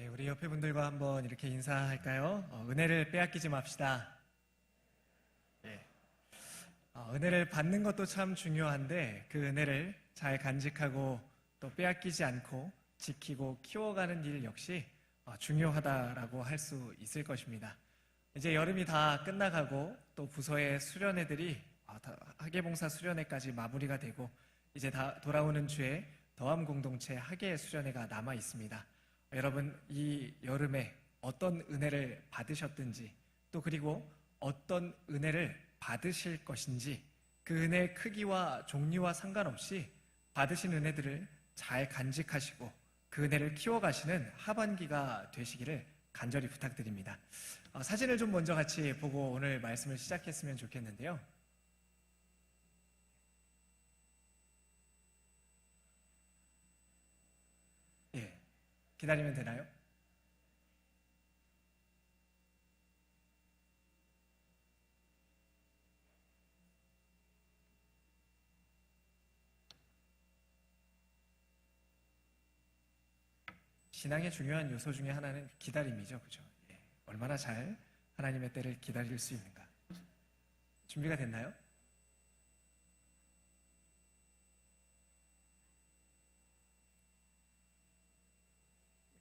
네, 우리 옆에 분들과 한번 이렇게 인사할까요? 은혜를 빼앗기지 맙시다. 예. 은혜를 받는 것도 참 중요한데 그 은혜를 잘 간직하고 또 빼앗기지 않고 지키고 키워가는 일 역시 중요하다라고 할 수 있을 것입니다. 이제 여름이 다 끝나가고 또 부서의 수련회들이 학예봉사 수련회까지 마무리가 되고 이제 다 돌아오는 주에 더함 공동체 학예 수련회가 남아 있습니다. 여러분, 이 여름에 어떤 은혜를 받으셨든지 또 그리고 어떤 은혜를 받으실 것인지 그 은혜의 크기와 종류와 상관없이 받으신 은혜들을 잘 간직하시고 그 은혜를 키워가시는 하반기가 되시기를 간절히 부탁드립니다. 사진을 좀 먼저 같이 보고 오늘 말씀을 시작했으면 좋겠는데요. 예, 기다리면 되나요? 신앙의 중요한 요소 중에 하나는 기다림이죠. 그죠? 예, 얼마나 잘 하나님의 때를 기다릴 수 있는가. 준비가 됐나요?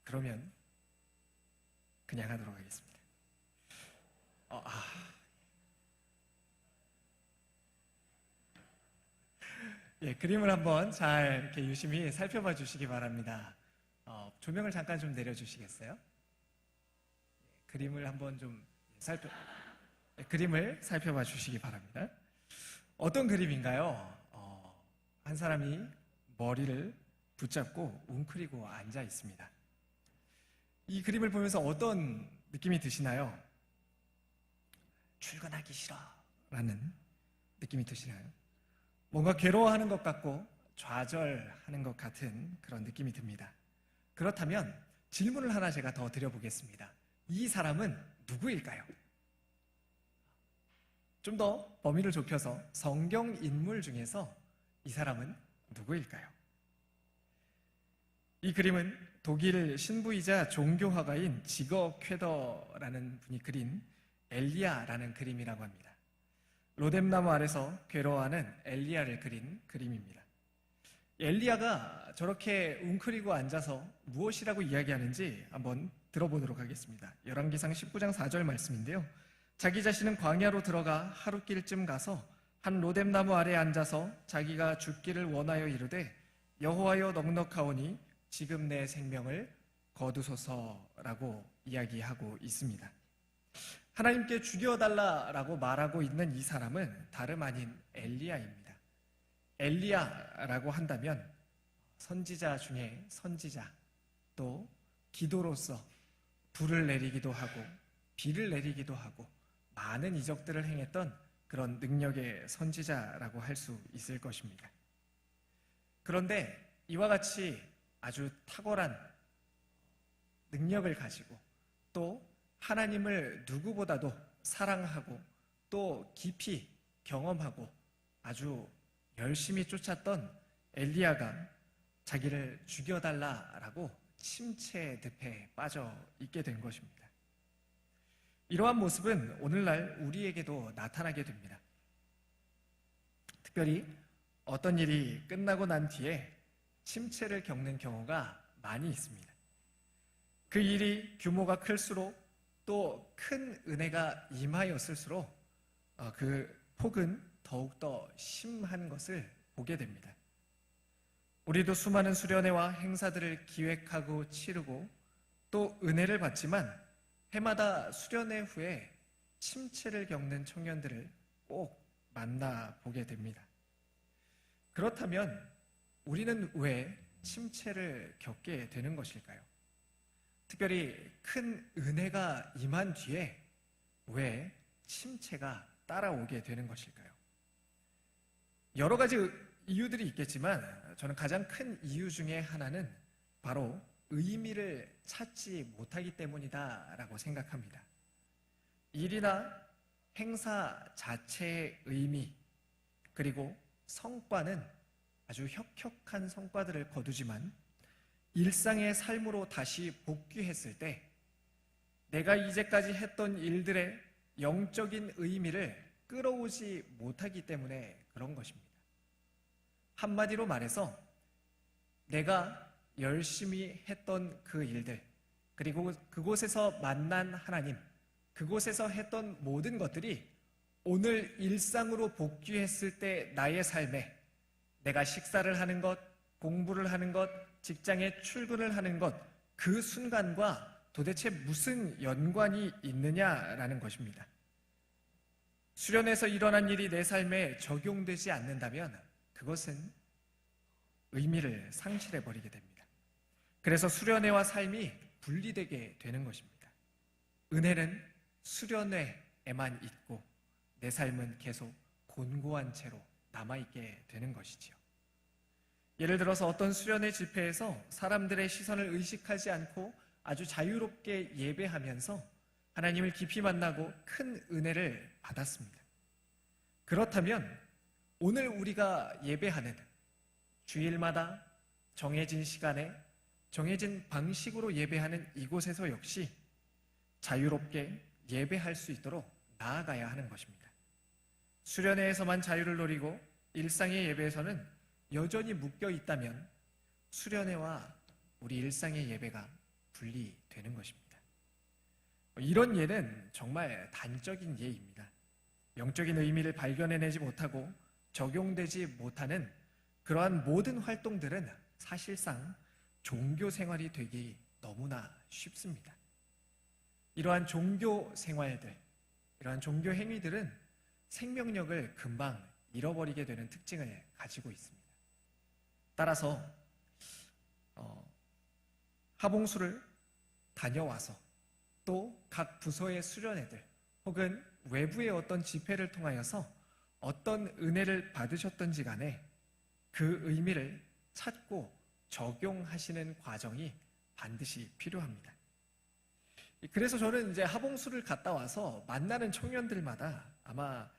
그러면 그냥 하도록 하겠습니다. 어, 아, 예, 그림을 한번 잘 이렇게 유심히 살펴봐 주시기 바랍니다. 조명을 잠깐 좀 내려주시겠어요? 그림을 한번 좀 그림을 살펴봐 주시기 바랍니다. 어떤 그림인가요? 한 사람이 머리를 붙잡고 웅크리고 앉아 있습니다. 이 그림을 보면서 어떤 느낌이 드시나요? 출근하기 싫어 라는 느낌이 드시나요? 뭔가 괴로워하는 것 같고 좌절하는 것 같은 그런 느낌이 듭니다. 그렇다면 질문을 하나 제가 더 드려보겠습니다. 이 사람은 누구일까요? 좀 더 범위를 좁혀서 성경 인물 중에서 이 사람은 누구일까요? 이 그림은 독일 신부이자 종교화가인 지거 쾌더라는 분이 그린 엘리야라는 그림이라고 합니다. 로뎀나무 아래서 괴로워하는 엘리야를 그린 그림입니다. 엘리야가 저렇게 웅크리고 앉아서 무엇이라고 이야기하는지 한번 들어보도록 하겠습니다. 열왕기상 19장 4절 말씀인데요. 자기 자신은 광야로 들어가 하룻길쯤 가서 한 로뎀나무 아래에 앉아서 자기가 죽기를 원하여 이르되 여호와여 넉넉하오니 지금 내 생명을 거두소서라고 이야기하고 있습니다. 하나님께 죽여달라라고 말하고 있는 이 사람은 다름 아닌 엘리야입니다. 엘리야라고 한다면 선지자 중에 선지자, 또 기도로서 불을 내리기도 하고 비를 내리기도 하고 많은 이적들을 행했던 그런 능력의 선지자라고 할 수 있을 것입니다. 그런데 이와 같이 아주 탁월한 능력을 가지고 또 하나님을 누구보다도 사랑하고 또 깊이 경험하고 아주 열심히 쫓았던 엘리야가 자기를 죽여달라라고 침체 늪에 빠져 있게 된 것입니다. 이러한 모습은 오늘날 우리에게도 나타나게 됩니다. 특별히 어떤 일이 끝나고 난 뒤에 침체를 겪는 경우가 많이 있습니다. 그 일이 규모가 클수록 또 큰 은혜가 임하였을수록 그 폭은 더욱더 심한 것을 보게 됩니다. 우리도 수많은 수련회와 행사들을 기획하고 치르고 또 은혜를 받지만 해마다 수련회 후에 침체를 겪는 청년들을 꼭 만나보게 됩니다. 그렇다면 우리는 왜 침체를 겪게 되는 것일까요? 특별히 큰 은혜가 임한 뒤에 왜 침체가 따라오게 되는 것일까요? 여러 가지 이유들이 있겠지만 저는 가장 큰 이유 중에 하나는 바로 의미를 찾지 못하기 때문이다라고 생각합니다. 일이나 행사 자체의 의미 그리고 성과는 아주 혁혁한 성과들을 거두지만 일상의 삶으로 다시 복귀했을 때 내가 이제까지 했던 일들의 영적인 의미를 끌어오지 못하기 때문에 그런 것입니다. 한마디로 말해서 내가 열심히 했던 그 일들, 그리고 그곳에서 만난 하나님, 그곳에서 했던 모든 것들이 오늘 일상으로 복귀했을 때 나의 삶에 내가 식사를 하는 것, 공부를 하는 것, 직장에 출근을 하는 것, 그 순간과 도대체 무슨 연관이 있느냐라는 것입니다. 수련회에서 일어난 일이 내 삶에 적용되지 않는다면 그것은 의미를 상실해버리게 됩니다. 그래서 수련회와 삶이 분리되게 되는 것입니다. 은혜는 수련회에만 있고 내 삶은 계속 곤고한 채로 남아있게 되는 것이지요. 예를 들어서 어떤 수련회 집회에서 사람들의 시선을 의식하지 않고 아주 자유롭게 예배하면서 하나님을 깊이 만나고 큰 은혜를 받았습니다. 그렇다면 오늘 우리가 예배하는 주일마다 정해진 시간에 정해진 방식으로 예배하는 이곳에서 역시 자유롭게 예배할 수 있도록 나아가야 하는 것입니다. 수련회에서만 자유를 노리고 일상의 예배에서는 여전히 묶여 있다면 수련회와 우리 일상의 예배가 분리되는 것입니다. 이런 예는 정말 단적인 예입니다. 영적인 의미를 발견해내지 못하고 적용되지 못하는 그러한 모든 활동들은 사실상 종교 생활이 되기 너무나 쉽습니다. 이러한 종교 생활들, 이러한 종교 행위들은 생명력을 금방 잃어버리게 되는 특징을 가지고 있습니다. 따라서 하봉수를 다녀와서 또 각 부서의 수련회들 혹은 외부의 어떤 집회를 통하여서 어떤 은혜를 받으셨던지 간에 그 의미를 찾고 적용하시는 과정이 반드시 필요합니다. 그래서 저는 이제 하봉수를 갔다 와서 만나는 청년들마다 아마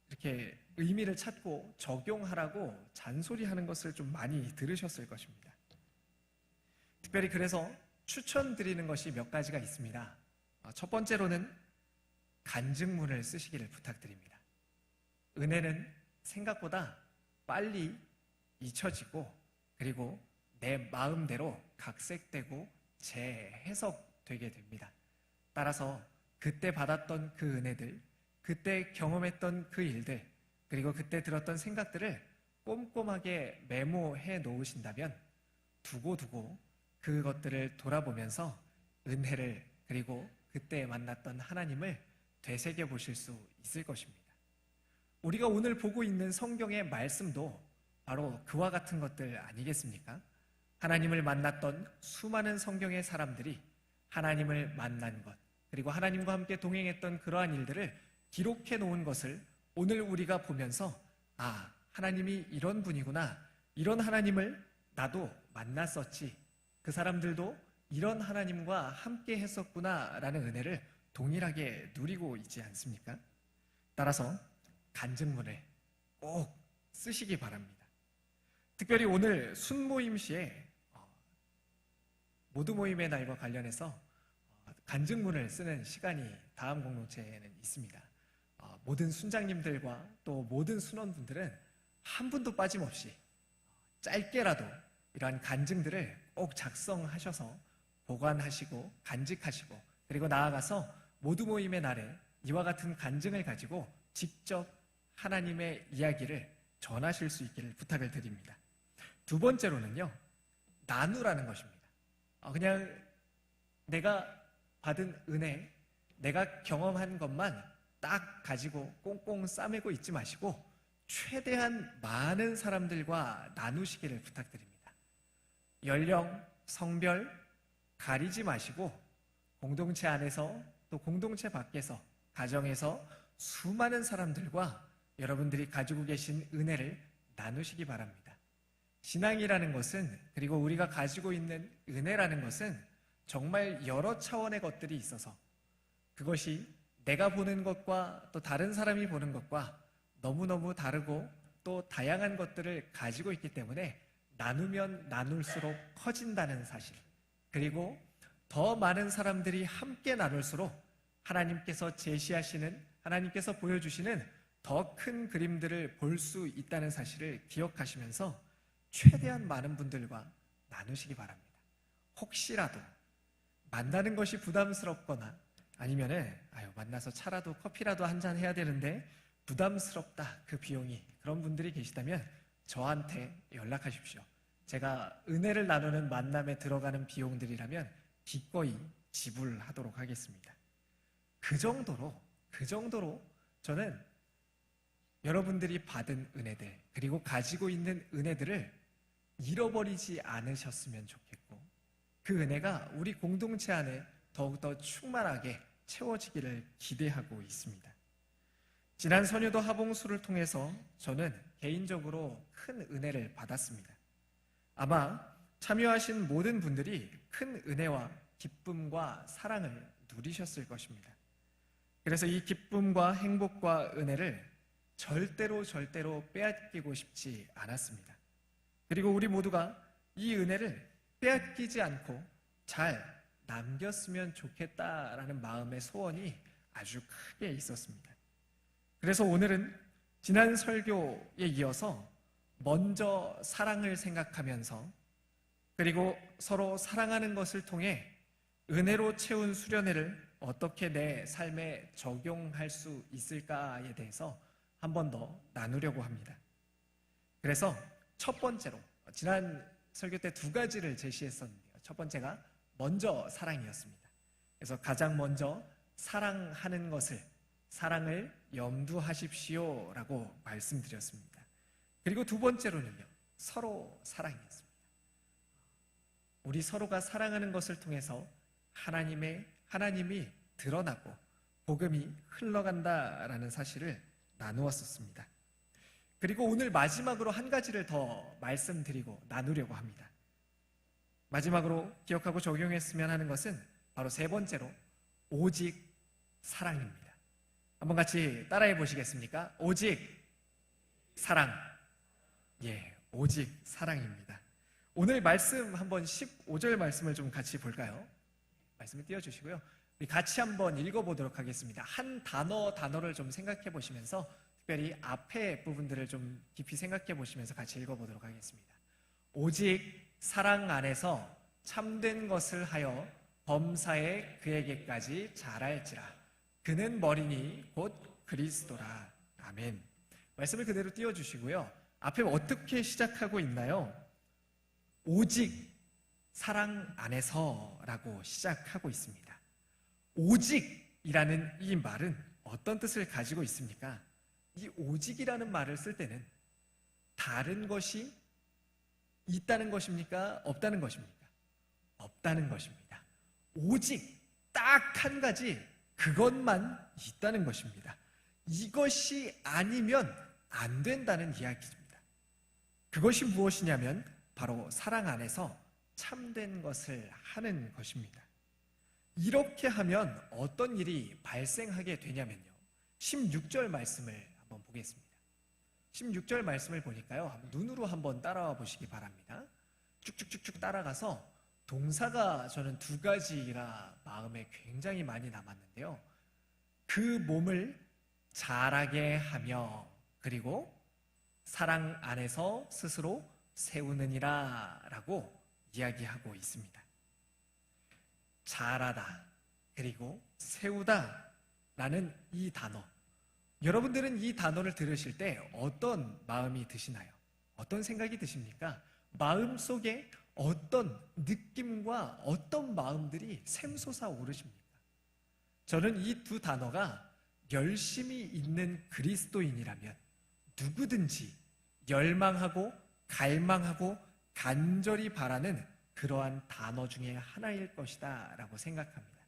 이렇게 의미를 찾고 적용하라고 잔소리하는 것을 좀 많이 들으셨을 것입니다. 특별히 그래서 추천드리는 것이 몇 가지가 있습니다. 첫 번째로는 간증문을 쓰시기를 부탁드립니다. 은혜는 생각보다 빨리 잊혀지고 그리고 내 마음대로 각색되고 재해석되게 됩니다. 따라서 그때 받았던 그 은혜들, 그때 경험했던 그 일들, 그리고 그때 들었던 생각들을 꼼꼼하게 메모해 놓으신다면 두고두고 그것들을 돌아보면서 은혜를 그리고 그때 만났던 하나님을 되새겨 보실 수 있을 것입니다. 우리가 오늘 보고 있는 성경의 말씀도 바로 그와 같은 것들 아니겠습니까? 하나님을 만났던 수많은 성경의 사람들이 하나님을 만난 것, 그리고 하나님과 함께 동행했던 그러한 일들을 기록해 놓은 것을 오늘 우리가 보면서 하나님이 이런 분이구나, 이런 하나님을 나도 만났었지, 그 사람들도 이런 하나님과 함께 했었구나 라는 은혜를 동일하게 누리고 있지 않습니까? 따라서 간증문을 꼭 쓰시기 바랍니다. 특별히 오늘 순모임 시에 모두 모임의 날과 관련해서 간증문을 쓰는 시간이 다음 공동체에는 있습니다. 모든 순장님들과 또 모든 순원분들은 한 분도 빠짐없이 짧게라도 이러한 간증들을 꼭 작성하셔서 보관하시고 간직하시고 그리고 나아가서 모두 모임의 날에 이와 같은 간증을 가지고 직접 하나님의 이야기를 전하실 수 있기를 부탁을 드립니다. 두 번째로는요, 나누라는 것입니다. 그냥 내가 받은 은혜, 내가 경험한 것만 딱 가지고 꽁꽁 싸매고 있지 마시고 최대한 많은 사람들과 나누시기를 부탁드립니다. 연령, 성별 가리지 마시고 공동체 안에서 또 공동체 밖에서 가정에서 수많은 사람들과 여러분들이 가지고 계신 은혜를 나누시기 바랍니다. 신앙이라는 것은, 그리고 우리가 가지고 있는 은혜라는 것은 정말 여러 차원의 것들이 있어서 그것이 내가 보는 것과 또 다른 사람이 보는 것과 너무너무 다르고 또 다양한 것들을 가지고 있기 때문에 나누면 나눌수록 커진다는 사실, 그리고 더 많은 사람들이 함께 나눌수록 하나님께서 제시하시는, 하나님께서 보여주시는 더 큰 그림들을 볼 수 있다는 사실을 기억하시면서 최대한 많은 분들과 나누시기 바랍니다. 혹시라도 만나는 것이 부담스럽거나 아니면은 만나서 차라도 커피라도 한잔 해야 되는데 부담스럽다, 그 비용이, 그런 분들이 계시다면 저한테 연락하십시오. 제가 은혜를 나누는 만남에 들어가는 비용들이라면 기꺼이 지불하도록 하겠습니다. 그 정도로 저는 여러분들이 받은 은혜들, 그리고 가지고 있는 은혜들을 잃어버리지 않으셨으면 좋겠고, 그 은혜가 우리 공동체 안에 더욱더 충만하게 채워지기를 기대하고 있습니다. 지난 선유도 하봉수를 통해서 저는 개인적으로 큰 은혜를 받았습니다. 아마 참여하신 모든 분들이 큰 은혜와 기쁨과 사랑을 누리셨을 것입니다. 그래서 이 기쁨과 행복과 은혜를 절대로 빼앗기고 싶지 않았습니다. 그리고 우리 모두가 이 은혜를 빼앗기지 않고 잘 남겼으면 좋겠다라는 마음의 소원이 아주 크게 있었습니다. 그래서 오늘은 지난 설교에 이어서 먼저 사랑을 생각하면서, 그리고 서로 사랑하는 것을 통해 은혜로 채운 수련회를 어떻게 내 삶에 적용할 수 있을까에 대해서 한 번 더 나누려고 합니다. 그래서 첫 번째로, 지난 설교 때 두 가지를 제시했었는데요. 첫 번째가 먼저 사랑이었습니다. 그래서 가장 먼저 사랑하는 것을, 사랑을 염두하십시오 라고 말씀드렸습니다. 그리고 두 번째로는요, 서로 사랑이었습니다. 우리 서로가 사랑하는 것을 통해서 하나님이 드러나고 복음이 흘러간다라는 사실을 나누었었습니다. 그리고 오늘 마지막으로 한 가지를 더 말씀드리고 나누려고 합니다. 마지막으로 기억하고 적용했으면 하는 것은 바로 세 번째로 오직 사랑입니다. 한번 같이 따라해 보시겠습니까? 오직 사랑. 오직 사랑입니다. 오늘 말씀 한번 15절 말씀을 좀 같이 볼까요? 말씀을 띄워주시고요. 우리 같이 한번 읽어보도록 하겠습니다. 한 단어를 좀 생각해 보시면서, 특별히 앞에 부분들을 좀 깊이 생각해 보시면서 같이 읽어보도록 하겠습니다. 오직 사랑 안에서 참된 것을 하여 범사에 그에게까지 자랄지라. 그는 머리니 곧 그리스도라. 아멘. 말씀을 그대로 띄워주시고요. 앞에 어떻게 시작하고 있나요? 오직 사랑 안에서라고 시작하고 있습니다. 오직이라는 이 말은 어떤 뜻을 가지고 있습니까? 이 오직이라는 말을 쓸 때는 다른 것이 있다는 것입니까? 없다는 것입니까? 없다는 것입니다. 오직 딱 한 가지, 그것만 있다는 것입니다. 이것이 아니면 안 된다는 이야기입니다. 그것이 무엇이냐면 바로 사랑 안에서 참된 것을 하는 것입니다. 이렇게 하면 어떤 일이 발생하게 되냐면요, 16절 말씀을 한번 보겠습니다. 16절 말씀을 보니까요, 눈으로 한번 따라와 보시기 바랍니다. 쭉쭉쭉쭉 따라가서 동사가 저는 두 가지라 마음에 굉장히 많이 남았는데요, 그 몸을 자라게 하며, 그리고 사랑 안에서 스스로 세우느니라 라고 이야기하고 있습니다. 자라다, 그리고 세우다 라는 이 단어, 여러분들은 이 단어를 들으실 때 어떤 마음이 드시나요? 어떤 생각이 드십니까? 마음속에 어떤 느낌과 어떤 마음들이 샘솟아 오르십니까? 저는 이 두 단어가 열심히 있는 그리스도인이라면 누구든지 열망하고 갈망하고 간절히 바라는 그러한 단어 중에 하나일 것이다 라고 생각합니다.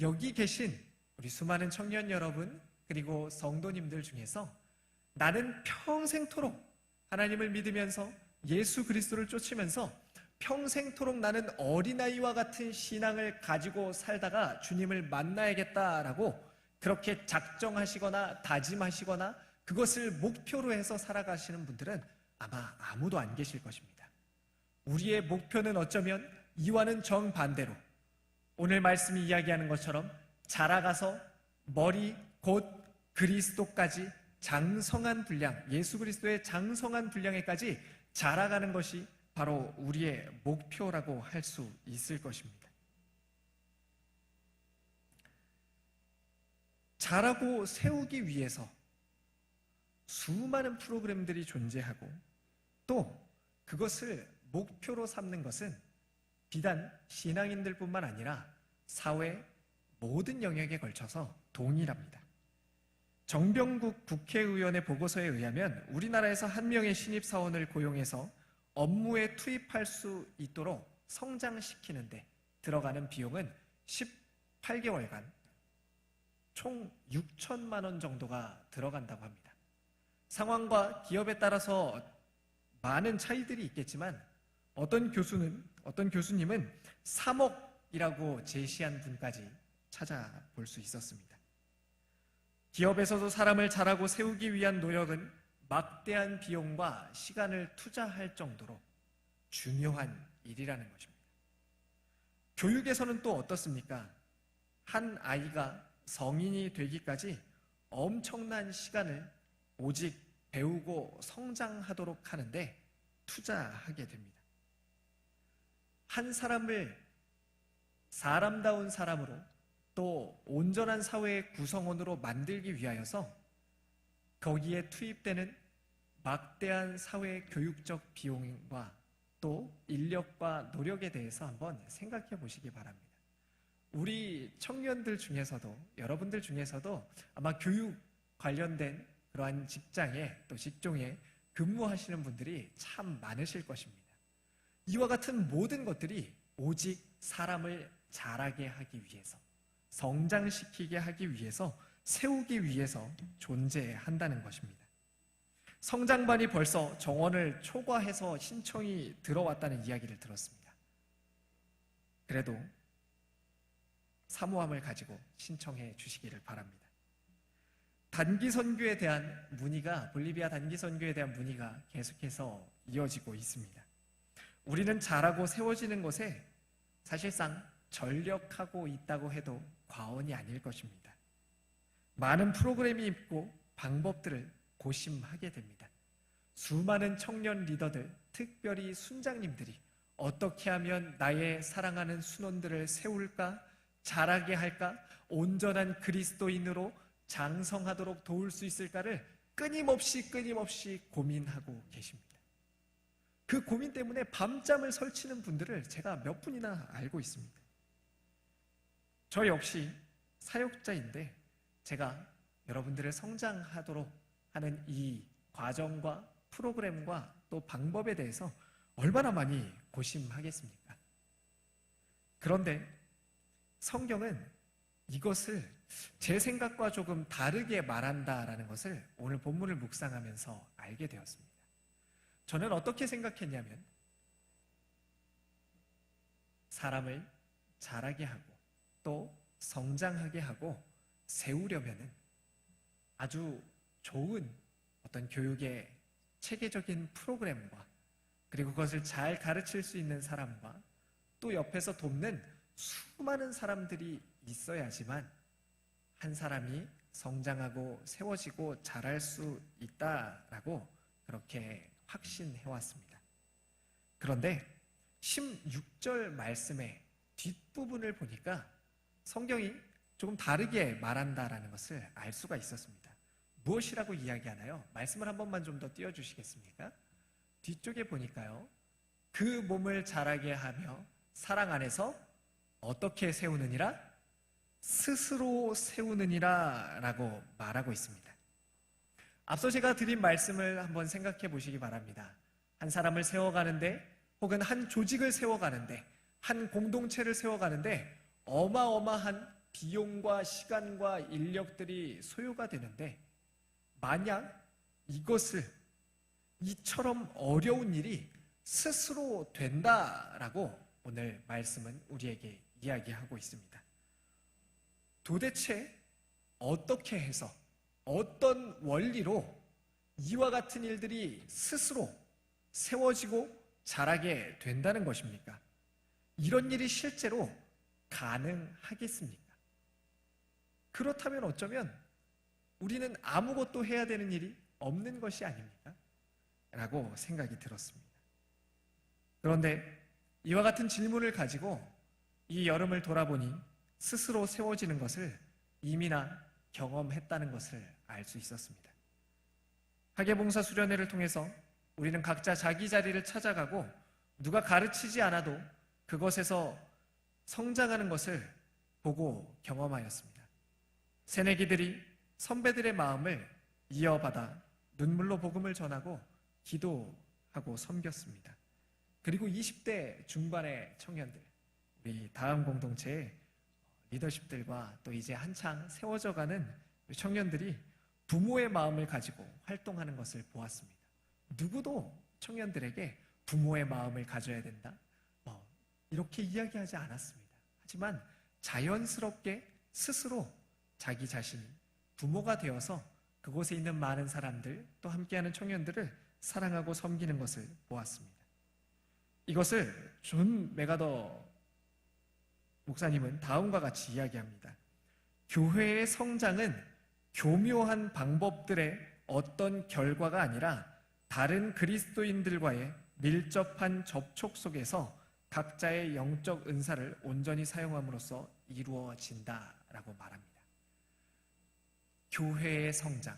여기 계신 우리 수많은 청년 여러분, 그리고 성도님들 중에서 나는 평생토록 하나님을 믿으면서 예수 그리스도를 쫓으면서 평생토록 나는 어린아이와 같은 신앙을 가지고 살다가 주님을 만나야겠다라고 그렇게 작정하시거나 다짐하시거나 그것을 목표로 해서 살아가시는 분들은 아마 아무도 안 계실 것입니다. 우리의 목표는 어쩌면 이와는 정반대로 오늘 말씀이 이야기하는 것처럼 자라가서 머리 곧 그리스도까지 장성한 분량, 예수 그리스도의 장성한 분량에까지 자라가는 것이 바로 우리의 목표라고 할 수 있을 것입니다. 자라고 세우기 위해서 수많은 프로그램들이 존재하고 또 그것을 목표로 삼는 것은 비단 신앙인들뿐만 아니라 사회 모든 영역에 걸쳐서 동일합니다. 정병국 국회의원의 보고서에 의하면 우리나라에서 한 명의 신입사원을 고용해서 업무에 투입할 수 있도록 성장시키는데 들어가는 비용은 18개월간 총 6천만 원 정도가 들어간다고 합니다. 상황과 기업에 따라서 많은 차이들이 있겠지만 어떤 교수님은 3억이라고 제시한 분까지 찾아볼 수 있었습니다. 기업에서도 사람을 자라고 세우기 위한 노력은 막대한 비용과 시간을 투자할 정도로 중요한 일이라는 것입니다. 교육에서는 또 어떻습니까? 한 아이가 성인이 되기까지 엄청난 시간을 오직 배우고 성장하도록 하는데 투자하게 됩니다. 한 사람을 사람다운 사람으로 또 온전한 사회의 구성원으로 만들기 위하여서 거기에 투입되는 막대한 사회 교육적 비용과 또 인력과 노력에 대해서 한번 생각해 보시기 바랍니다. 우리 청년들 중에서도 여러분들 중에서도 아마 교육 관련된 그러한 직장에 또 직종에 근무하시는 분들이 참 많으실 것입니다. 이와 같은 모든 것들이 오직 사람을 자라게 하기 위해서, 성장시키게 하기 위해서, 세우기 위해서 존재한다는 것입니다. 성장반이 벌써 정원을 초과해서 신청이 들어왔다는 이야기를 들었습니다. 그래도 사모함을 가지고 신청해 주시기를 바랍니다. 단기 선교에 대한 문의가, 볼리비아 단기 선교에 대한 문의가 계속해서 이어지고 있습니다. 우리는 자라고 세워지는 것에 사실상 전력하고 있다고 해도 과언이 아닐 것입니다. 많은 프로그램이 있고 방법들을 고심하게 됩니다. 수많은 청년 리더들, 특별히 순장님들이 어떻게 하면 나의 사랑하는 순원들을 세울까, 자라게 할까, 온전한 그리스도인으로 장성하도록 도울 수 있을까를 끊임없이 고민하고 계십니다. 그 고민 때문에 밤잠을 설치는 분들을 제가 몇 분이나 알고 있습니다. 저 역시 사역자인데 제가 여러분들을 성장하도록 하는 이 과정과 프로그램과 또 방법에 대해서 얼마나 많이 고심하겠습니까? 그런데 성경은 이것을 제 생각과 조금 다르게 말한다라는 것을 오늘 본문을 묵상하면서 알게 되었습니다. 저는 어떻게 생각했냐면 사람을 자라게 하고 또 성장하게 하고 세우려면은 아주 좋은 어떤 교육의 체계적인 프로그램과 그리고 그것을 잘 가르칠 수 있는 사람과 또 옆에서 돕는 수많은 사람들이 있어야지만 한 사람이 성장하고 세워지고 자랄 수 있다라고 그렇게 확신해왔습니다. 그런데 16절 말씀의 뒷부분을 보니까 성경이 조금 다르게 말한다라는 것을 알 수가 있었습니다. 무엇이라고 이야기하나요? 말씀을 한 번만 좀 더 띄워주시겠습니까? 뒤쪽에 보니까요. 그 몸을 자라게 하며 사랑 안에서 어떻게 세우느니라? 스스로 세우느니라 라고 말하고 있습니다. 앞서 제가 드린 말씀을 한번 생각해 보시기 바랍니다. 한 사람을 세워가는데 혹은 한 조직을 세워가는데 한 공동체를 세워가는데 어마어마한 비용과 시간과 인력들이 소요가 되는데 만약 이처럼 어려운 일이 스스로 된다라고 오늘 말씀은 우리에게 이야기하고 있습니다. 도대체 어떻게 해서 어떤 원리로 이와 같은 일들이 스스로 세워지고 자라게 된다는 것입니까? 이런 일이 실제로 가능하겠습니까? 그렇다면 어쩌면 우리는 아무것도 해야 되는 일이 없는 것이 아닙니까? 라고 생각이 들었습니다. 그런데 이와 같은 질문을 가지고 이 여름을 돌아보니 스스로 세워지는 것을 이미나 경험했다는 것을 알 수 있었습니다. 학예봉사 수련회를 통해서 우리는 각자 자기 자리를 찾아가고 누가 가르치지 않아도 그것에서 성장하는 것을 보고 경험하였습니다. 새내기들이 선배들의 마음을 이어받아 눈물로 복음을 전하고 기도하고 섬겼습니다. 그리고 20대 중반의 청년들, 우리 다음 공동체의 리더십들과 또 이제 한창 세워져 가는 청년들이 부모의 마음을 가지고 활동하는 것을 보았습니다. 누구도 청년들에게 부모의 마음을 가져야 된다, 이렇게 이야기하지 않았습니다. 하지만 자연스럽게 스스로 자기 자신이 부모가 되어서 그곳에 있는 많은 사람들, 또 함께하는 청년들을 사랑하고 섬기는 것을 보았습니다. 이것을 존 메가더 목사님은 다음과 같이 이야기합니다. 교회의 성장은 교묘한 방법들의 어떤 결과가 아니라 다른 그리스도인들과의 밀접한 접촉 속에서 각자의 영적 은사를 온전히 사용함으로써 이루어진다라고 말합니다. 교회의 성장,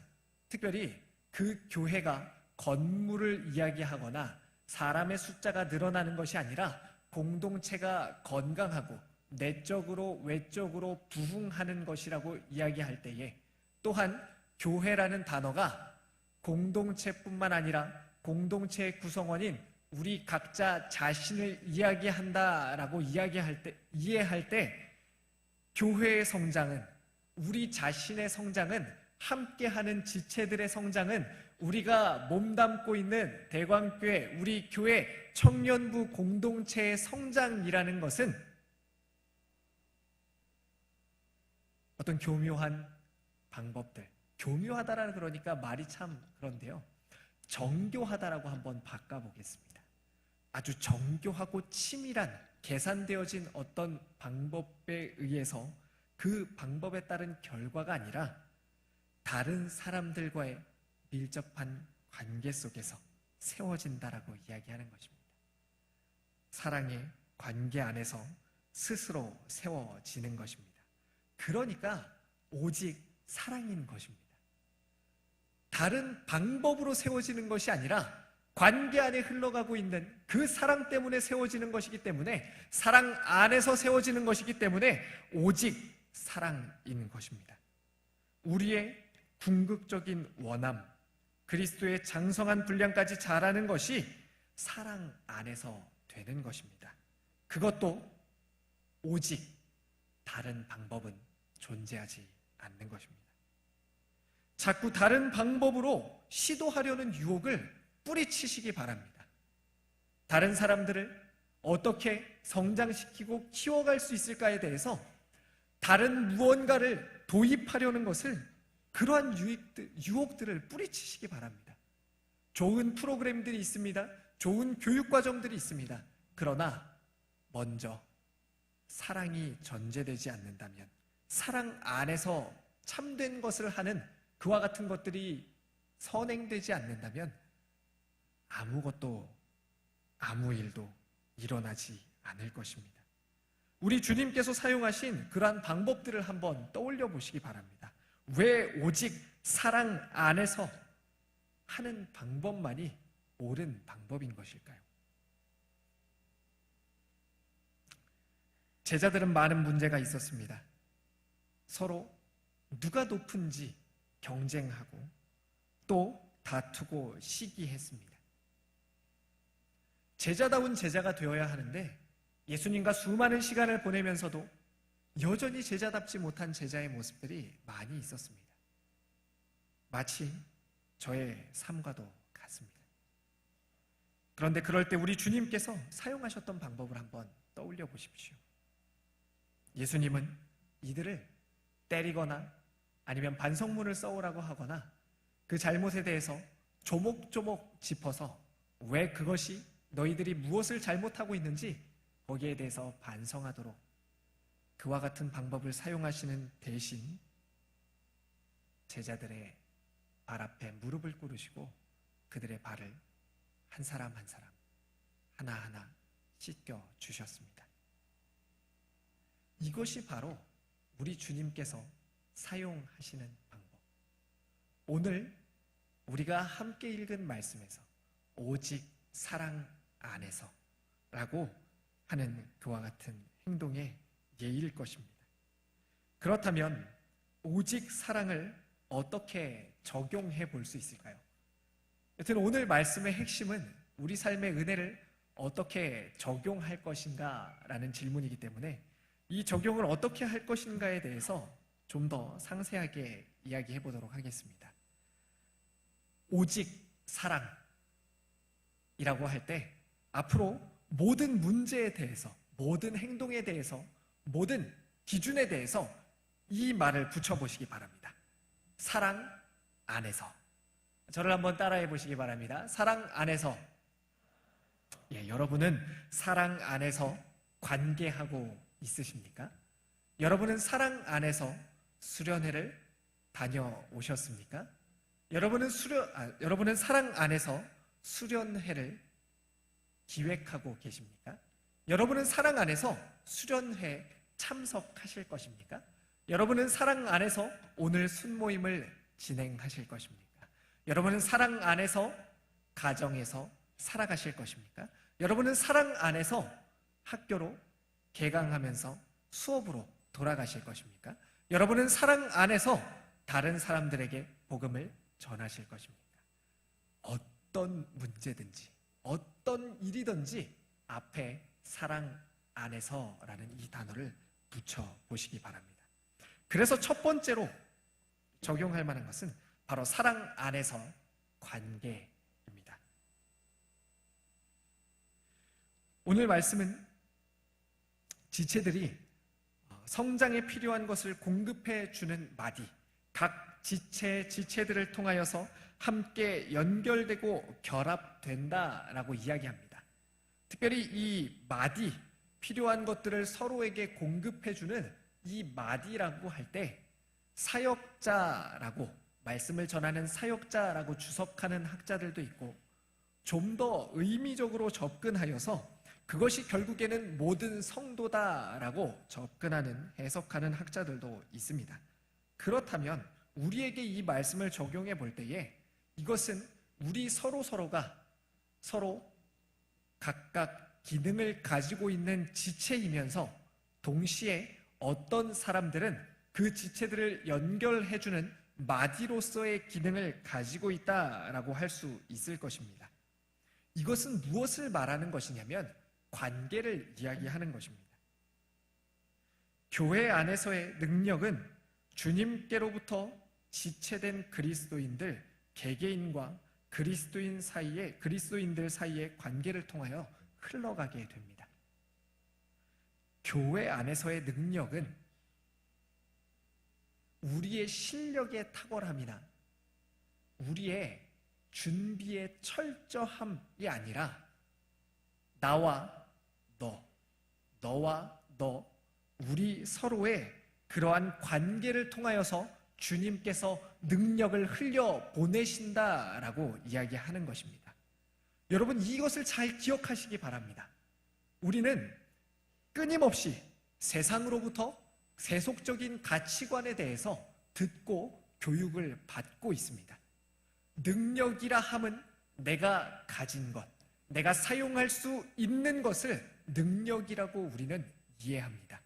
특별히 그 교회가 건물을 이야기하거나 사람의 숫자가 늘어나는 것이 아니라 공동체가 건강하고 내적으로 외적으로 부흥하는 것이라고 이야기할 때에, 또한 교회라는 단어가 공동체뿐만 아니라 공동체의 구성원인 우리 각자 자신을 이야기한다라고 이해할 때 교회의 성장은, 우리 자신의 성장은, 함께하는 지체들의 성장은, 우리가 몸담고 있는 대광교회, 우리 교회 청년부 공동체의 성장이라는 것은 어떤 교묘한 방법들, 교묘하다라는 그러니까 말이 참 그런데요, 정교하다라고 한번 바꿔보겠습니다. 아주 정교하고 치밀한 계산되어진 어떤 방법에 의해서 그 방법에 따른 결과가 아니라 다른 사람들과의 밀접한 관계 속에서 세워진다라고 이야기하는 것입니다. 사랑의 관계 안에서 스스로 세워지는 것입니다. 그러니까 오직 사랑인 것입니다. 다른 방법으로 세워지는 것이 아니라 관계 안에 흘러가고 있는 그 사랑 때문에 세워지는 것이기 때문에, 사랑 안에서 세워지는 것이기 때문에 오직 사랑인 것입니다. 우리의 궁극적인 원함, 그리스도의 장성한 분량까지 자라는 것이 사랑 안에서 되는 것입니다. 그것도 오직 다른 방법은 존재하지 않는 것입니다. 자꾸 다른 방법으로 시도하려는 유혹을 뿌리치시기 바랍니다. 다른 사람들을 어떻게 성장시키고 키워갈 수 있을까에 대해서 다른 무언가를 도입하려는 것을, 그러한 유혹들을 뿌리치시기 바랍니다. 좋은 프로그램들이 있습니다. 좋은 교육과정들이 있습니다. 그러나 먼저 사랑이 전제되지 않는다면, 사랑 안에서 참된 것을 하는 그와 같은 것들이 선행되지 않는다면 아무것도, 아무 일도 일어나지 않을 것입니다. 우리 주님께서 사용하신 그러한 방법들을 한번 떠올려 보시기 바랍니다. 왜 오직 사랑 안에서 하는 방법만이 옳은 방법인 것일까요? 제자들은 많은 문제가 있었습니다. 서로 누가 높은지 경쟁하고 또 다투고 시기했습니다. 제자다운 제자가 되어야 하는데 예수님과 수많은 시간을 보내면서도 여전히 제자답지 못한 제자의 모습들이 많이 있었습니다. 마치 저의 삶과도 같습니다. 그런데 그럴 때 우리 주님께서 사용하셨던 방법을 한번 떠올려 보십시오. 예수님은 이들을 때리거나 아니면 반성문을 써오라고 하거나 그 잘못에 대해서 조목조목 짚어서 왜 그것이 너희들이 무엇을 잘못하고 있는지 거기에 대해서 반성하도록 그와 같은 방법을 사용하시는 대신 제자들의 발 앞에 무릎을 꿇으시고 그들의 발을 한 사람 한 사람 하나하나 씻겨 주셨습니다. 이것이 바로 우리 주님께서 사용하시는 방법. 오늘 우리가 함께 읽은 말씀에서 오직 사랑 안에서 라고 하는 그와 같은 행동의 예일 것입니다. 그렇다면 오직 사랑을 어떻게 적용해 볼 수 있을까요? 여튼 오늘 말씀의 핵심은 우리 삶의 은혜를 어떻게 적용할 것인가 라는 질문이기 때문에 이 적용을 어떻게 할 것인가에 대해서 좀 더 상세하게 이야기해 보도록 하겠습니다. 오직 사랑이라고 할 때 앞으로 모든 문제에 대해서, 모든 행동에 대해서, 모든 기준에 대해서 이 말을 붙여보시기 바랍니다. 사랑 안에서. 저를 한번 따라해 보시기 바랍니다. 사랑 안에서. 여러분은 사랑 안에서 관계하고 있으십니까? 여러분은 사랑 안에서 수련회를 다녀오셨습니까? 여러분은 사랑 안에서 수련회를 기획하고 계십니까? 여러분은 사랑 안에서 수련회 참석하실 것입니까? 여러분은 사랑 안에서 오늘 순모임을 진행하실 것입니까? 여러분은 사랑 안에서 가정에서 살아가실 것입니까? 여러분은 사랑 안에서 학교로 개강하면서 수업으로 돌아가실 것입니까? 여러분은 사랑 안에서 다른 사람들에게 복음을 전하실 것입니까? 어떤 문제든지 어떤 일이든지 앞에 사랑 안에서라는 이 단어를 붙여보시기 바랍니다. 그래서 첫 번째로 적용할 만한 것은 바로 사랑 안에서 관계입니다. 오늘 말씀은 지체들이 성장에 필요한 것을 공급해 주는 마디, 각 지체들을 통하여서 함께 연결되고 결합된다라고 이야기합니다. 특별히 이 마디, 필요한 것들을 서로에게 공급해주는 이 마디라고 할 때 사역자라고, 말씀을 전하는 사역자라고 주석하는 학자들도 있고 좀 더 의미적으로 접근하여서 그것이 결국에는 모든 성도다라고 접근하는, 해석하는 학자들도 있습니다. 그렇다면 우리에게 이 말씀을 적용해 볼 때에 이것은 우리 서로가 서로 각각 기능을 가지고 있는 지체이면서 동시에 어떤 사람들은 그 지체들을 연결해주는 마디로서의 기능을 가지고 있다라고 할 수 있을 것입니다. 이것은 무엇을 말하는 것이냐면 관계를 이야기하는 것입니다. 교회 안에서의 능력은 주님께로부터 지체된 그리스도인들, 개개인과 그리스도인들 사이의 관계를 통하여 흘러가게 됩니다. 교회 안에서의 능력은 우리의 실력의 탁월함이나 우리의 준비의 철저함이 아니라 나와 너, 너와 너, 우리 서로의 그러한 관계를 통하여서 주님께서 능력을 흘려보내신다라고 이야기하는 것입니다. 여러분, 이것을 잘 기억하시기 바랍니다. 우리는 끊임없이 세상으로부터 세속적인 가치관에 대해서 듣고 교육을 받고 있습니다. 능력이라 함은 내가 가진 것, 내가 사용할 수 있는 것을 능력이라고 우리는 이해합니다.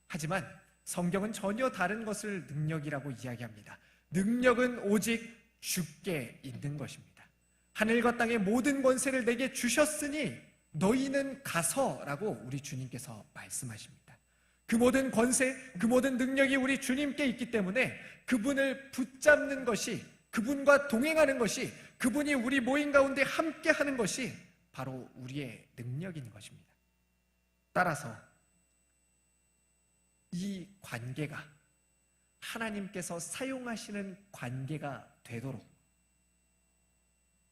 하지만 성경은 전혀 다른 것을 능력이라고 이야기합니다. 능력은 오직 주께 있는 것입니다. 하늘과 땅의 모든 권세를 내게 주셨으니 너희는 가서라고 우리 주님께서 말씀하십니다. 그 모든 권세, 그 모든 능력이 우리 주님께 있기 때문에 그분을 붙잡는 것이, 그분과 동행하는 것이, 그분이 우리 모임 가운데 함께 하는 것이 바로 우리의 능력인 것입니다. 따라서 이 관계가 하나님께서 사용하시는 관계가 되도록,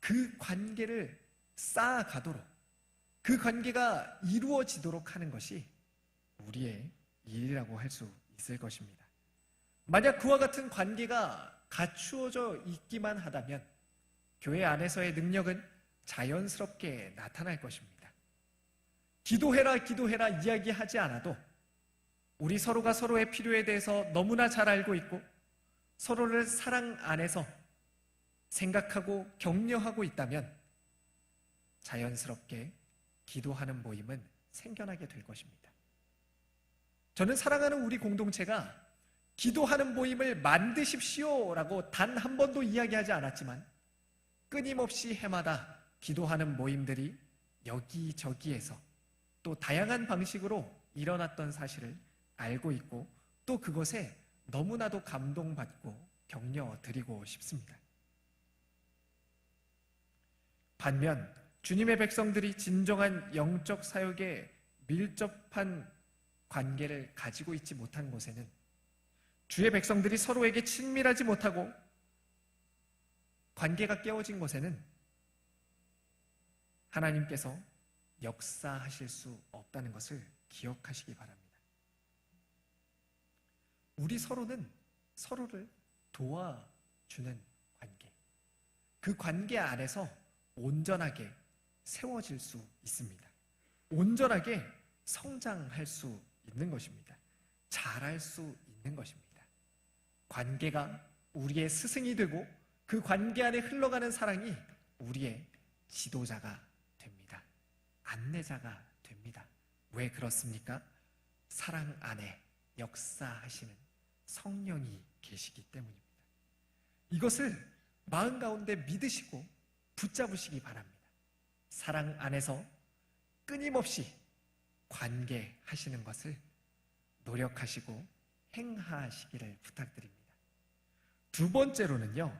그 관계를 쌓아가도록 그 관계가 이루어지도록 하는 것이 우리의 일이라고 할 수 있을 것입니다. 만약 그와 같은 관계가 갖추어져 있기만 하다면 교회 안에서의 능력은 자연스럽게 나타날 것입니다. 기도해라, 기도해라 이야기하지 않아도 우리 서로가 서로의 필요에 대해서 너무나 잘 알고 있고 서로를 사랑 안에서 생각하고 격려하고 있다면 자연스럽게 기도하는 모임은 생겨나게 될 것입니다. 저는 사랑하는 우리 공동체가 기도하는 모임을 만드십시오라고 단 한 번도 이야기하지 않았지만 끊임없이 해마다 기도하는 모임들이 여기저기에서 또 다양한 방식으로 일어났던 사실을 알고 있고 또 그것에 너무나도 감동받고 격려드리고 싶습니다. 반면 주님의 백성들이 진정한 영적 사역에 밀접한 관계를 가지고 있지 못한 곳에는 주의 백성들이 서로에게 친밀하지 못하고 관계가 깨어진 곳에는 하나님께서 역사하실 수 없다는 것을 기억하시기 바랍니다. 우리 서로는 서로를 도와주는 관계, 그 관계 안에서 온전하게 세워질 수 있습니다. 온전하게 성장할 수 있는 것입니다. 잘할 수 있는 것입니다. 관계가 우리의 스승이 되고 그 관계 안에 흘러가는 사랑이 우리의 지도자가 됩니다. 안내자가 됩니다. 왜 그렇습니까? 사랑 안에 역사하시는 성령이 계시기 때문입니다. 이것을 마음 가운데 믿으시고 붙잡으시기 바랍니다. 사랑 안에서 끊임없이 관계하시는 것을 노력하시고 행하시기를 부탁드립니다. 두 번째로는요,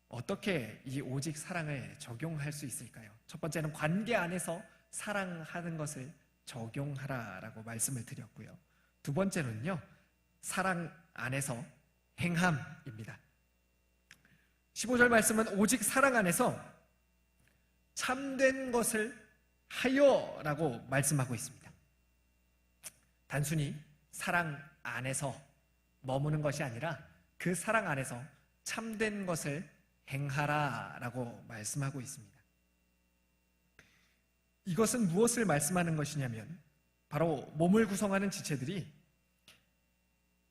어떻게 이 오직 사랑을 적용할 수 있을까요? 첫 번째는 관계 안에서 사랑하는 것을 적용하라라고 말씀을 드렸고요. 두 번째는요, 사랑 안에서 행함입니다. 15절 말씀은 오직 사랑 안에서 참된 것을 하여라고 말씀하고 있습니다. 단순히 사랑 안에서 머무는 것이 아니라 그 사랑 안에서 참된 것을 행하라라고 말씀하고 있습니다. 이것은 무엇을 말씀하는 것이냐면 바로 몸을 구성하는 지체들이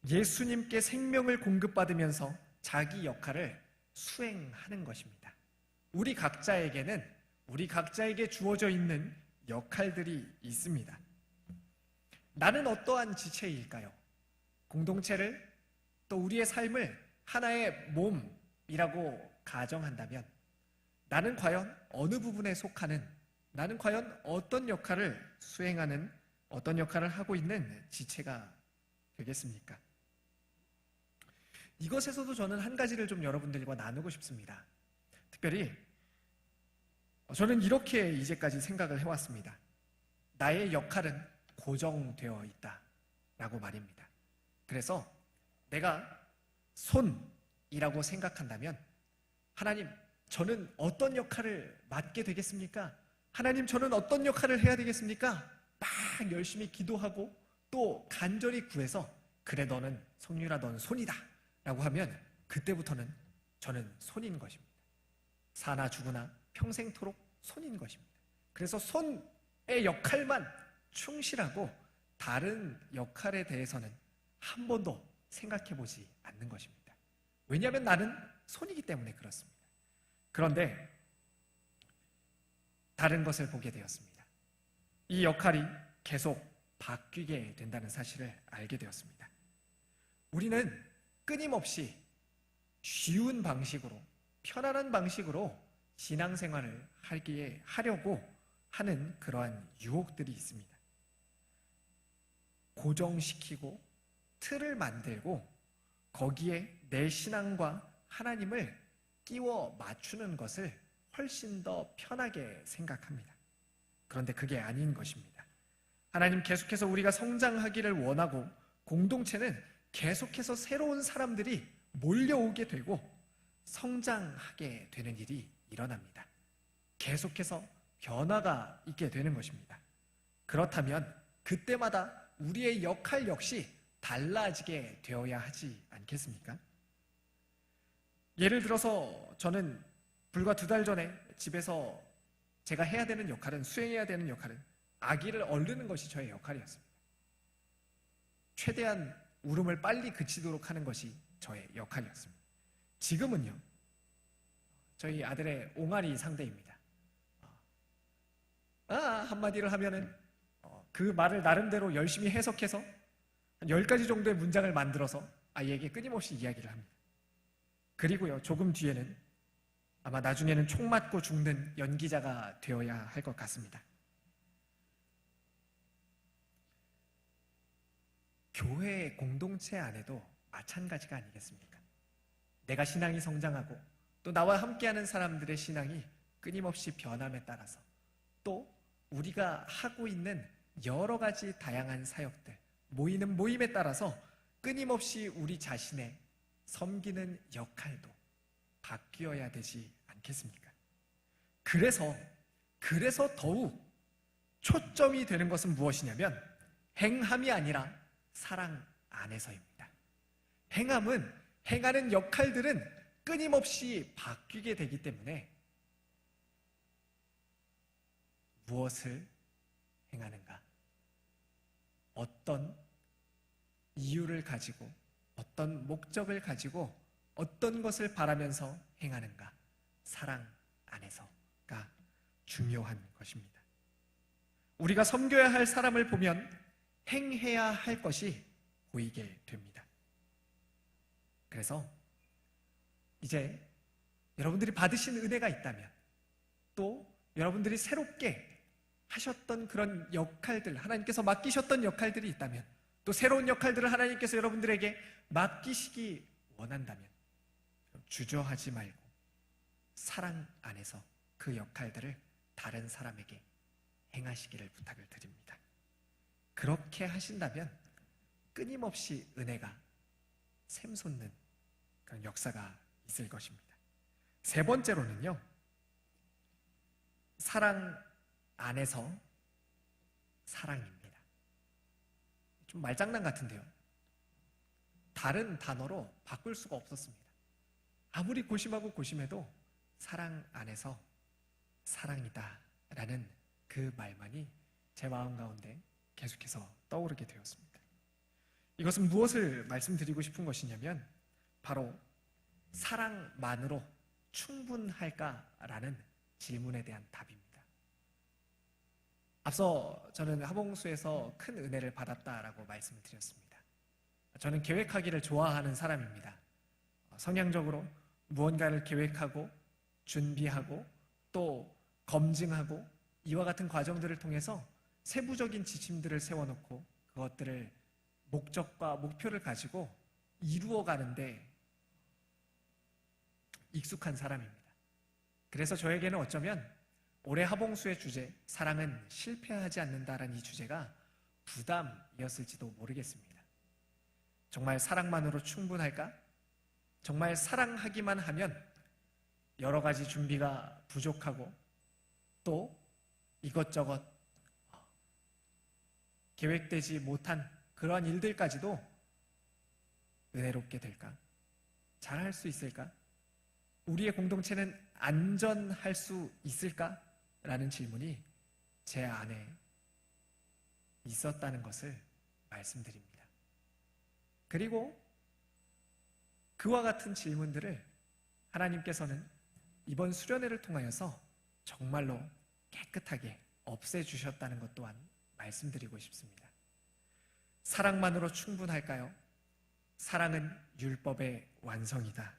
예수님께 생명을 공급받으면서 자기 역할을 수행하는 것입니다. 우리 각자에게 주어져 있는 역할들이 있습니다. 나는 어떠한 지체일까요? 공동체를 또 우리의 삶을 하나의 몸이라고 가정한다면 나는 과연 어느 부분에 속하는, 나는 과연 어떤 역할을 수행하는, 어떤 역할을 하고 있는 지체가 되겠습니까? 이것에서도 저는 한 가지를 좀 여러분들과 나누고 싶습니다. 특별히 저는 이렇게 이제까지 생각을 해왔습니다. 나의 역할은 고정되어 있다라고 말입니다. 그래서 내가 손이라고 생각한다면 하나님, 저는 어떤 역할을 맡게 되겠습니까? 하나님, 저는 어떤 역할을 해야 되겠습니까? 막 열심히 기도하고 또 간절히 구해서 그래, 너는 성률아, 넌 손이다 라고 하면 그때부터는 저는 손인 것입니다. 사나 죽으나 평생토록 손인 것입니다. 그래서 손의 역할만 충실하고 다른 역할에 대해서는 한 번도 생각해 보지 않는 것입니다. 왜냐하면 나는 손이기 때문에 그렇습니다. 그런데 다른 것을 보게 되었습니다. 이 역할이 계속 바뀌게 된다는 사실을 알게 되었습니다. 우리는 끊임없이 쉬운 방식으로, 편안한 방식으로 신앙생활을 하려고 하는 그러한 유혹들이 있습니다. 고정시키고 틀을 만들고 거기에 내 신앙과 하나님을 끼워 맞추는 것을 훨씬 더 편하게 생각합니다. 그런데 그게 아닌 것입니다. 하나님, 계속해서 우리가 성장하기를 원하고 공동체는 계속해서 새로운 사람들이 몰려오게 되고 성장하게 되는 일이 일어납니다. 계속해서 변화가 있게 되는 것입니다. 그렇다면 그때마다 우리의 역할 역시 달라지게 되어야 하지 않겠습니까? 예를 들어서 저는 불과 2달 전에 집에서 제가 해야 되는 역할은, 수행해야 되는 역할은 아기를 얼르는 것이 저의 역할이었습니다. 최대한 울음을 빨리 그치도록 하는 것이 저의 역할이었습니다. 지금은요, 저희 아들의 옹알이 상대입니다. 한마디를 하면은 그 말을 나름대로 열심히 해석해서 한 10가지 정도의 문장을 만들어서 아이에게 끊임없이 이야기를 합니다. 그리고요, 조금 뒤에는 아마 나중에는 총 맞고 죽는 연기자가 되어야 할 것 같습니다. 교회 공동체 안에도 마찬가지가 아니겠습니까? 내가 신앙이 성장하고 또 나와 함께하는 사람들의 신앙이 끊임없이 변함에 따라서 또 우리가 하고 있는 여러 가지 다양한 사역들, 모이는 모임에 따라서 끊임없이 우리 자신의 섬기는 역할도 바뀌어야 되지 않겠습니까? 그래서 더욱 초점이 되는 것은 무엇이냐면 행함이 아니라 사랑 안에서입니다. 행하는 역할들은 끊임없이 바뀌게 되기 때문에 무엇을 행하는가? 어떤 이유를 가지고, 어떤 목적을 가지고, 어떤 것을 바라면서 행하는가? 사랑 안에서가 중요한 것입니다. 우리가 섬겨야 할 사람을 보면 행해야 할 것이 보이게 됩니다. 그래서 이제 여러분들이 받으신 은혜가 있다면, 또 여러분들이 새롭게 하셨던 그런 역할들, 하나님께서 맡기셨던 역할들이 있다면, 또 새로운 역할들을 하나님께서 여러분들에게 맡기시기 원한다면 주저하지 말고 사랑 안에서 그 역할들을 다른 사람에게 행하시기를 부탁을 드립니다. 그렇게 하신다면 끊임없이 은혜가 샘솟는 그런 역사가 있을 것입니다. 3번째로는요, 사랑 안에서 사랑입니다. 좀 말장난 같은데요, 다른 단어로 바꿀 수가 없었습니다. 아무리 고심하고 고심해도 사랑 안에서 사랑이다 라는 그 말만이 제 마음 가운데 계속해서 떠오르게 되었습니다. 이것은 무엇을 말씀드리고 싶은 것이냐면 바로 사랑만으로 충분할까라는 질문에 대한 답입니다. 앞서 저는 하봉수에서 큰 은혜를 받았다라고 말씀을 드렸습니다. 저는 계획하기를 좋아하는 사람입니다. 성향적으로 무언가를 계획하고 준비하고 또 검증하고 이와 같은 과정들을 통해서 세부적인 지침들을 세워놓고 그것들을 목적과 목표를 가지고 이루어가는데 익숙한 사람입니다. 그래서 저에게는 어쩌면 올해 하봉수의 주제, 사랑은 실패하지 않는다라는 이 주제가 부담이었을지도 모르겠습니다. 정말 사랑만으로 충분할까? 정말 사랑하기만 하면 여러 가지 준비가 부족하고 또 이것저것 계획되지 못한 그러한 일들까지도 은혜롭게 될까? 잘할 수 있을까? 우리의 공동체는 안전할 수 있을까? 라는 질문이 제 안에 있었다는 것을 말씀드립니다. 그리고 그와 같은 질문들을 하나님께서는 이번 수련회를 통하여서 정말로 깨끗하게 없애주셨다는 것 또한 말씀드리고 싶습니다. 사랑만으로 충분할까요? 사랑은 율법의 완성이다.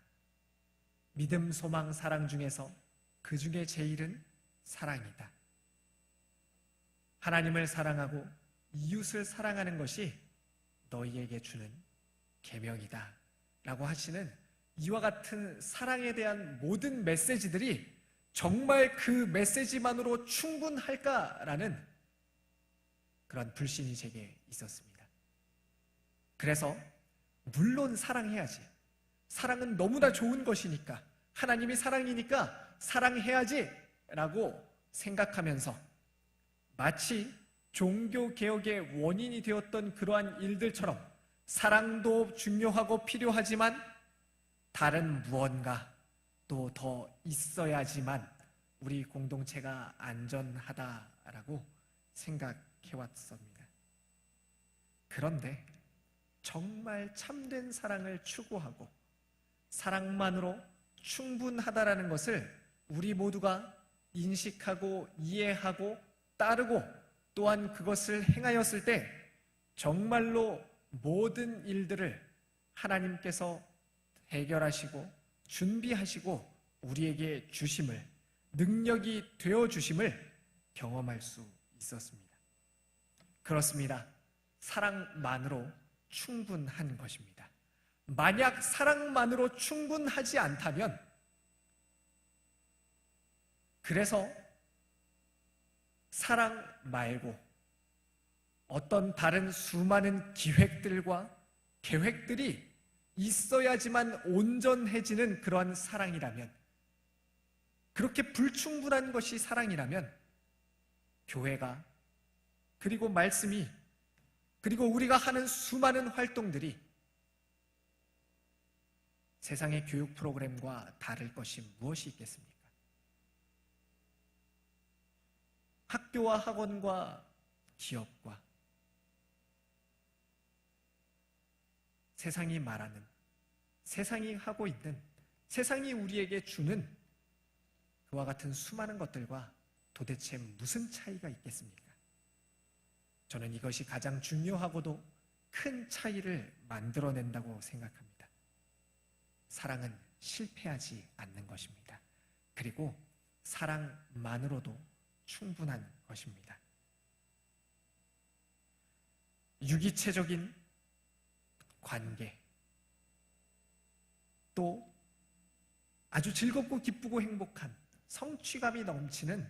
믿음, 소망, 사랑 중에서 그 중에 제일은 사랑이다. 하나님을 사랑하고 이웃을 사랑하는 것이 너희에게 주는 계명이다 라고 하시는 이와 같은 사랑에 대한 모든 메시지들이 정말 그 메시지만으로 충분할까라는 그런 불신이 제게 있었습니다. 그래서 물론 사랑해야지, 사랑은 너무나 좋은 것이니까, 하나님이 사랑이니까 사랑해야지 라고 생각하면서 마치 종교개혁의 원인이 되었던 그러한 일들처럼 사랑도 중요하고 필요하지만 다른 무언가 또 더 있어야지만 우리 공동체가 안전하다라고 생각해왔습니다. 그런데 정말 참된 사랑을 추구하고 사랑만으로 충분하다라는 것을 우리 모두가 인식하고 이해하고 따르고 또한 그것을 행하였을 때 정말로 모든 일들을 하나님께서 해결하시고 준비하시고 우리에게 주심을, 능력이 되어 주심을 경험할 수 있었습니다. 그렇습니다. 사랑만으로 충분한 것입니다. 만약 사랑만으로 충분하지 않다면, 그래서 사랑 말고 어떤 다른 수많은 기획들과 계획들이 있어야지만 온전해지는 그러한 사랑이라면, 그렇게 불충분한 것이 사랑이라면 교회가, 그리고 말씀이, 그리고 우리가 하는 수많은 활동들이 세상의 교육 프로그램과 다를 것이 무엇이 있겠습니까? 학교와 학원과 기업과 세상이 말하는, 세상이 하고 있는, 세상이 우리에게 주는 그와 같은 수많은 것들과 도대체 무슨 차이가 있겠습니까? 저는 이것이 가장 중요하고도 큰 차이를 만들어낸다고 생각합니다. 사랑은 실패하지 않는 것입니다. 그리고 사랑만으로도 충분한 것입니다. 유기체적인 관계, 또 아주 즐겁고 기쁘고 행복한 성취감이 넘치는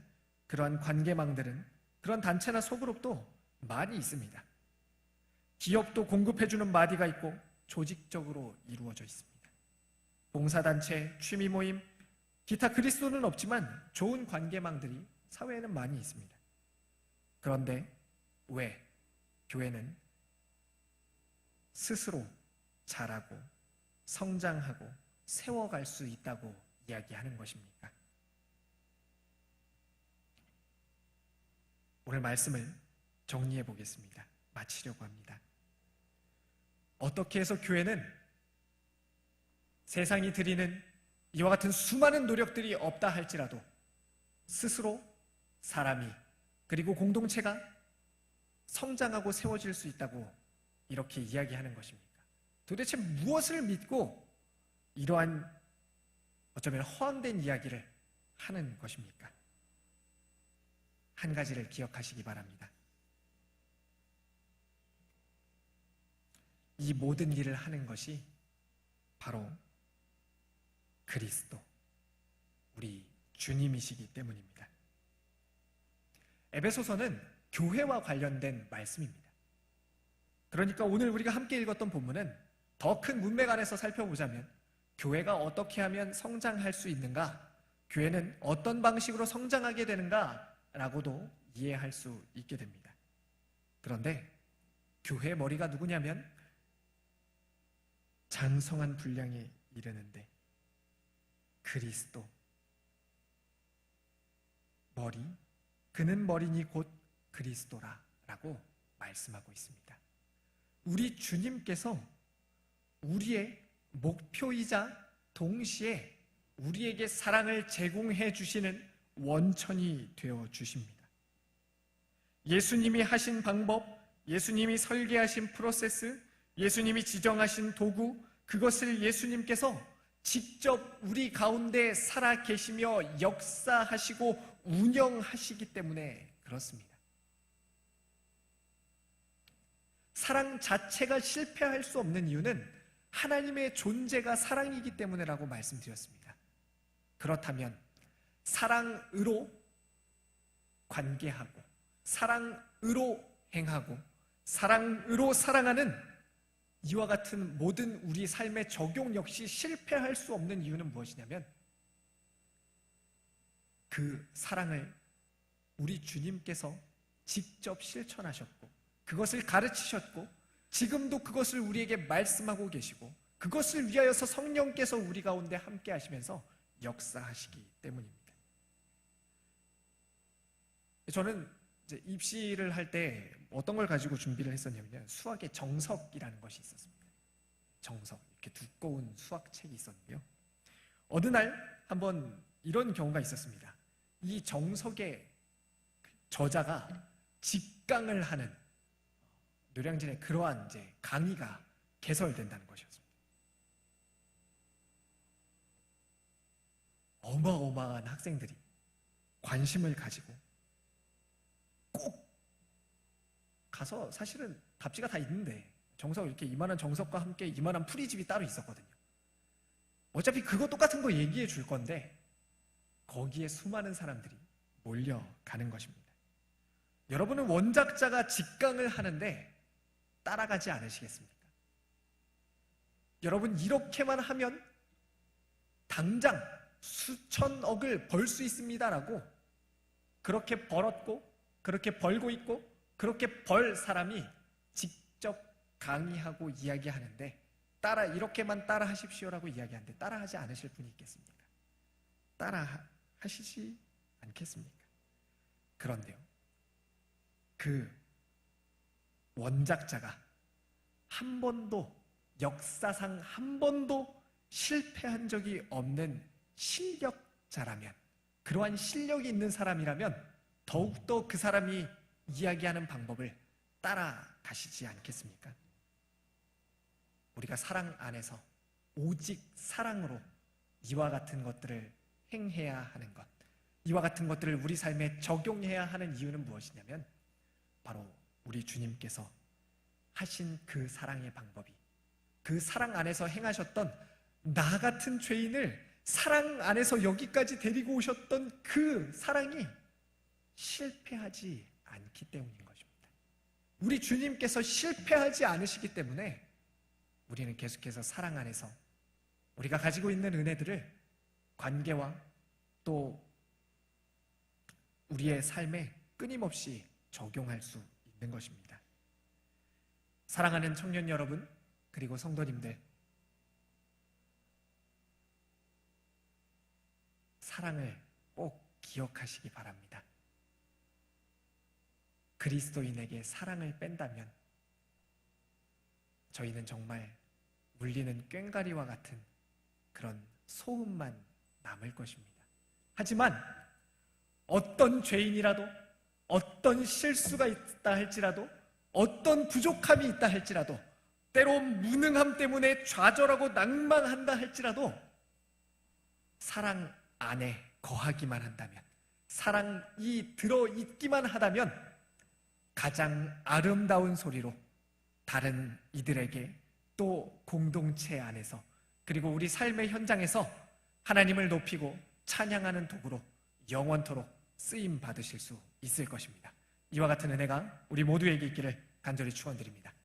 그러한 관계망들은, 그런 단체나 소그룹도 많이 있습니다. 기업도 공급해주는 마디가 있고 조직적으로 이루어져 있습니다. 봉사단체, 취미모임, 기타 그리스도는 없지만 좋은 관계망들이 사회에는 많이 있습니다. 그런데 왜 교회는 스스로 자라고 성장하고 세워갈 수 있다고 이야기하는 것입니까? 오늘 말씀을 정리해 보겠습니다. 마치려고 합니다. 어떻게 해서 교회는 세상이 드리는 이와 같은 수많은 노력들이 없다 할지라도 스스로 사람이, 그리고 공동체가 성장하고 세워질 수 있다고 이렇게 이야기하는 것입니까? 도대체 무엇을 믿고 이러한 어쩌면 허황된 이야기를 하는 것입니까? 한 가지를 기억하시기 바랍니다. 이 모든 일을 하는 것이 바로 그리스도, 우리 주님이시기 때문입니다. 에베소서는 교회와 관련된 말씀입니다. 그러니까 오늘 우리가 함께 읽었던 본문은 더 큰 문맥 안에서 살펴보자면 교회가 어떻게 하면 성장할 수 있는가, 교회는 어떤 방식으로 성장하게 되는가라고도 이해할 수 있게 됩니다. 그런데 교회의 머리가 누구냐면 장성한 분량에 이르는데 그리스도, 머리, 그는 머리니 곧 그리스도라 라고 말씀하고 있습니다. 우리 주님께서 우리의 목표이자 동시에 우리에게 사랑을 제공해 주시는 원천이 되어 주십니다. 예수님이 하신 방법, 예수님이 설계하신 프로세스, 예수님이 지정하신 도구, 그것을 예수님께서 직접 우리 가운데 살아 계시며 역사하시고 운영하시기 때문에 그렇습니다. 사랑 자체가 실패할 수 없는 이유는 하나님의 존재가 사랑이기 때문이라고 말씀드렸습니다. 그렇다면 사랑으로 관계하고 사랑으로 행하고 사랑으로 사랑하는 이와 같은 모든 우리 삶의 적용 역시 실패할 수 없는 이유는 무엇이냐면 그 사랑을 우리 주님께서 직접 실천하셨고 그것을 가르치셨고 지금도 그것을 우리에게 말씀하고 계시고 그것을 위하여서 성령께서 우리 가운데 함께 하시면서 역사하시기 때문입니다. 저는 이제 입시를 할 때 어떤 걸 가지고 준비를 했었냐면요, 수학의 정석이라는 것이 있었습니다. 정석, 이렇게 두꺼운 수학책이 있었는데요, 어느 날 한번 이런 경우가 있었습니다. 이 정석의 저자가 직강을 하는 노량진의 그러한 이제 강의가 개설된다는 것이었습니다. 어마어마한 학생들이 관심을 가지고 꼭 가서, 사실은 답지가 다 있는데 정석, 이렇게 이만한 정석과 함께 이만한 풀이집이 따로 있었거든요. 어차피 그거 똑같은 거 얘기해 줄 건데 거기에 수많은 사람들이 몰려가는 것입니다. 여러분은 원작자가 직강을 하는데 따라가지 않으시겠습니까? 여러분, 이렇게만 하면 당장 수천억을 벌 수 있습니다라고 그렇게 벌었고 그렇게 벌고 있고 그렇게 벌 사람이 직접 강의하고 이야기하는데 이렇게만 따라 하십시오라고 이야기하는데 따라하지 않으실 분이 있겠습니까? 따라 하시지 않겠습니까? 그런데요, 그 원작자가 한 번도, 역사상 한 번도 실패한 적이 없는 실력자라면, 그러한 실력이 있는 사람이라면 더욱더 그 사람이 이야기하는 방법을 따라가시지 않겠습니까? 우리가 사랑 안에서 오직 사랑으로 이와 같은 것들을 행해야 하는 것, 이와 같은 것들을 우리 삶에 적용해야 하는 이유는 무엇이냐면 바로 우리 주님께서 하신 그 사랑의 방법이, 그 사랑 안에서 행하셨던 나 같은 죄인을 사랑 안에서 여기까지 데리고 오셨던 그 사랑이 실패하지 않기 때문인 것입니다. 우리 주님께서 실패하지 않으시기 때문에 우리는 계속해서 사랑 안에서 우리가 가지고 있는 은혜들을 관계와 또 우리의 삶에 끊임없이 적용할 수 있는 것입니다. 사랑하는 청년 여러분, 그리고 성도님들, 사랑을 꼭 기억하시기 바랍니다. 그리스도인에게 사랑을 뺀다면 저희는 정말 울리는 꽹과리와 같은 그런 소음만 남을 것입니다. 하지만 어떤 죄인이라도, 어떤 실수가 있다 할지라도, 어떤 부족함이 있다 할지라도, 때론 무능함 때문에 좌절하고 낭망한다 할지라도 사랑 안에 거하기만 한다면, 사랑이 들어있기만 하다면 가장 아름다운 소리로 다른 이들에게, 또 공동체 안에서, 그리고 우리 삶의 현장에서 하나님을 높이고 찬양하는 도구로 영원토록 쓰임 받으실 수 있을 것입니다. 이와 같은 은혜가 우리 모두에게 있기를 간절히 축원드립니다.